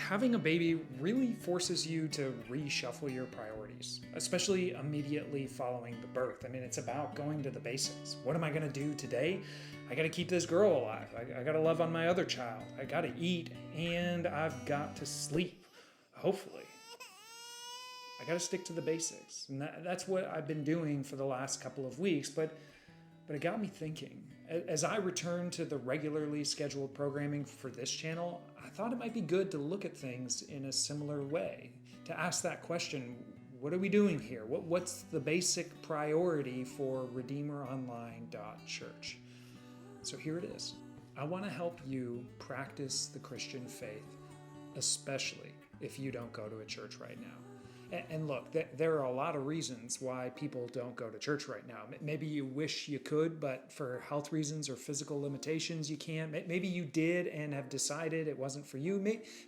Having a baby really forces you to reshuffle your priorities, especially immediately following the birth. I mean, it's about going to the basics. What am I going to do today? I got to keep this girl alive. I got to love on my other child. I got to eat, and I've got to sleep, hopefully. I got to stick to the basics. And that's what I've been doing for the last couple of weeks, but it got me thinking. As I return to the regularly scheduled programming for this channel, I thought it might be good to look at things in a similar way, to ask that question, what are we doing here? What's the basic priority for RedeemerOnline.Church? So here it is. I want to help you practice the Christian faith, especially if you don't go to a church right now. And look, there are a lot of reasons why people don't go to church right now. Maybe you wish you could, but for health reasons or physical limitations, you can't. Maybe you did and have decided it wasn't for you.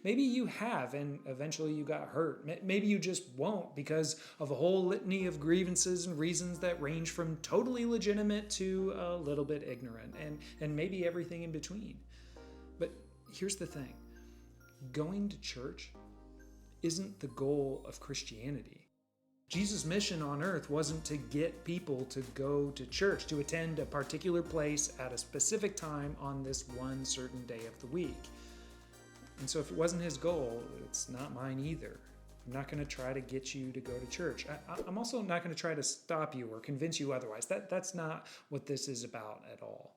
Maybe you have and eventually you got hurt. Maybe you just won't because of a whole litany of grievances and reasons that range from totally legitimate to a little bit ignorant, and maybe everything in between. But here's the thing. Going to church isn't the goal of Christianity. Jesus' mission on earth wasn't to get people to go to church, to attend a particular place at a specific time on this one certain day of the week. And so if it wasn't his goal, it's not mine either. I'm not going to try to get you to go to church. I'm also not going to try to stop you or convince you otherwise. That's not what this is about at all.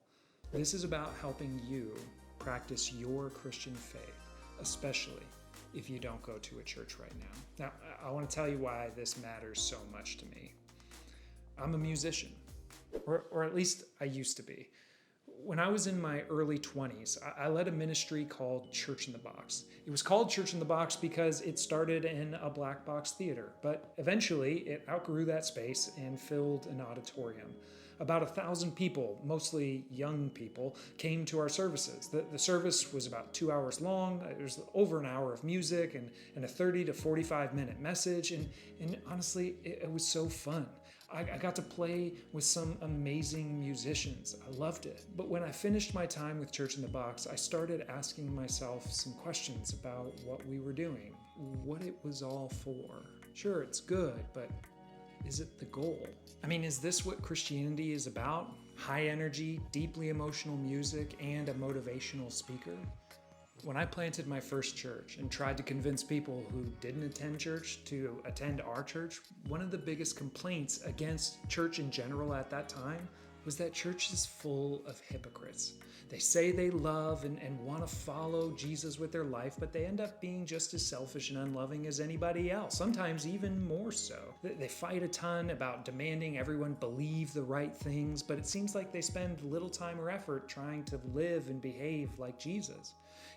This is about helping you practice your Christian faith, especially if you don't go to a church right now. Now, I want to tell you why this matters so much to me. I'm a musician, or at least I used to be. When I was in my early 20s, I led a ministry called Church in the Box. It was called Church in the Box because it started in a black box theater, but eventually it outgrew that space and filled an auditorium. About 1,000 people, mostly young people, came to our services. The service was about 2 hours long. There was over an hour of music and a 30 to 45 minute message. And honestly, it was so fun. I got to play with some amazing musicians. I loved it. But when I finished my time with Church in the Box, I started asking myself some questions about what we were doing, what it was all for. Sure, it's good, but is it the goal? I mean, is this what Christianity is about? High energy, deeply emotional music, and a motivational speaker? When I planted my first church and tried to convince people who didn't attend church to attend our church, one of the biggest complaints against church in general at that time was that church is full of hypocrites. They say they love and want to follow Jesus with their life, but they end up being just as selfish and unloving as anybody else, sometimes even more so. They fight a ton about demanding everyone believe the right things, but it seems like they spend little time or effort trying to live and behave like Jesus.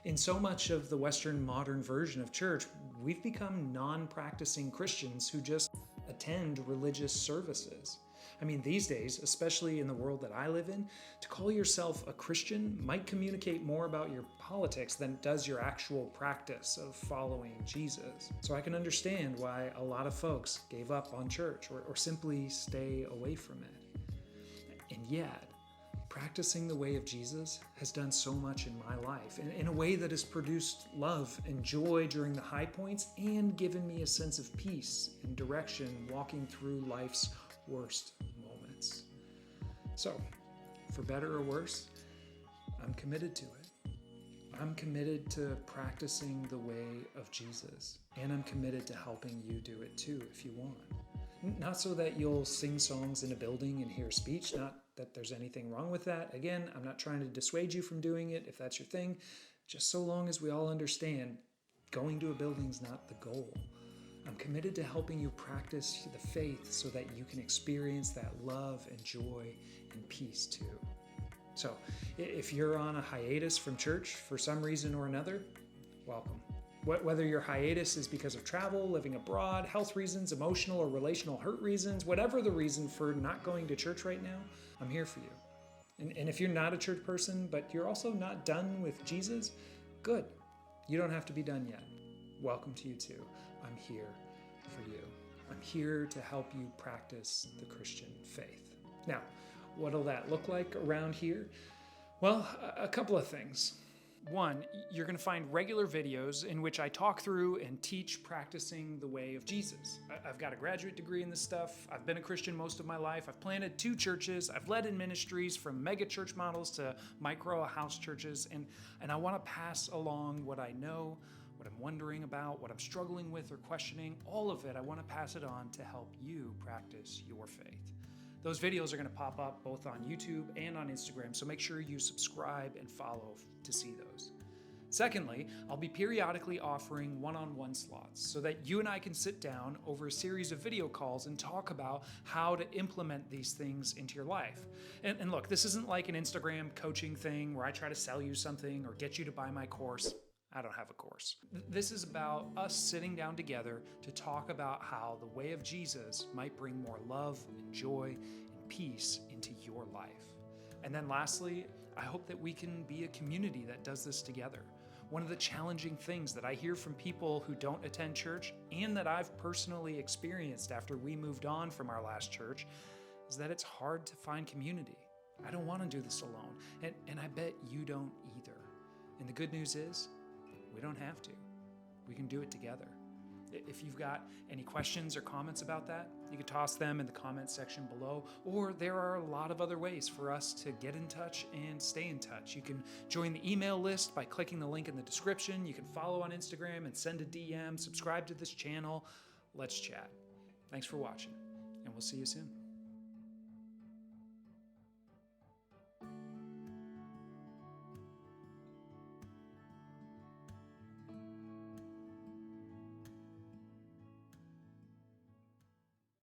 In so much of the Western modern version of church, we've become non-practicing Christians who just attend religious services. I mean, these days, especially in the world that I live in, to call yourself a Christian might communicate more about your politics than it does your actual practice of following Jesus. So I can understand why a lot of folks gave up on church or simply stay away from it. And yet, practicing the way of Jesus has done so much in my life in a way that has produced love and joy during the high points and given me a sense of peace and direction walking through life's worst moments. So, for better or worse, I'm committed to it. I'm committed to practicing the way of Jesus, and I'm committed to helping you do it too if you want. Not so that you'll sing songs in a building and hear speech, not that there's anything wrong with that. Again, I'm not trying to dissuade you from doing it if that's your thing, just so long as we all understand going to a building's not the goal. I'm committed to helping you practice the faith so that you can experience that love and joy and peace too. So, if you're on a hiatus from church for some reason or another, welcome. Whether your hiatus is because of travel, living abroad, health reasons, emotional or relational hurt reasons, whatever the reason for not going to church right now, I'm here for you. And if you're not a church person, but you're also not done with Jesus, good. You don't have to be done yet. Welcome to you too. I'm here for you. I'm here to help you practice the Christian faith. Now, what'll that look like around here? Well, a couple of things. One, you're going to find regular videos in which I talk through and teach practicing the way of Jesus. I've got a graduate degree in this stuff. I've been a Christian most of my life. I've planted 2 churches. I've led in ministries from mega church models to micro house churches. And I want to pass along what I know, what I'm wondering about, what I'm struggling with or questioning, all of it. I want to pass it on to help you practice your faith. Those videos are going to pop up both on YouTube and on Instagram, so make sure you subscribe and follow to see those. Secondly, I'll be periodically offering one-on-one slots so that you and I can sit down over a series of video calls and talk about how to implement these things into your life. And look, this isn't like an Instagram coaching thing where I try to sell you something or get you to buy my course. I don't have a course. This is about us sitting down together to talk about how the way of Jesus might bring more love and joy and peace into your life. And then lastly, I hope that we can be a community that does this together. One of the challenging things that I hear from people who don't attend church and that I've personally experienced after we moved on from our last church is that it's hard to find community. I don't want to do this alone, and I bet you don't either. And the good news is, we don't have to. We can do it together. If you've got any questions or comments about that, you can toss them in the comments section below, or there are a lot of other ways for us to get in touch and stay in touch. You can join the email list by clicking the link in the description. You can follow on Instagram and send a DM, subscribe to this channel. Let's chat. Thanks for watching, and we'll see you soon.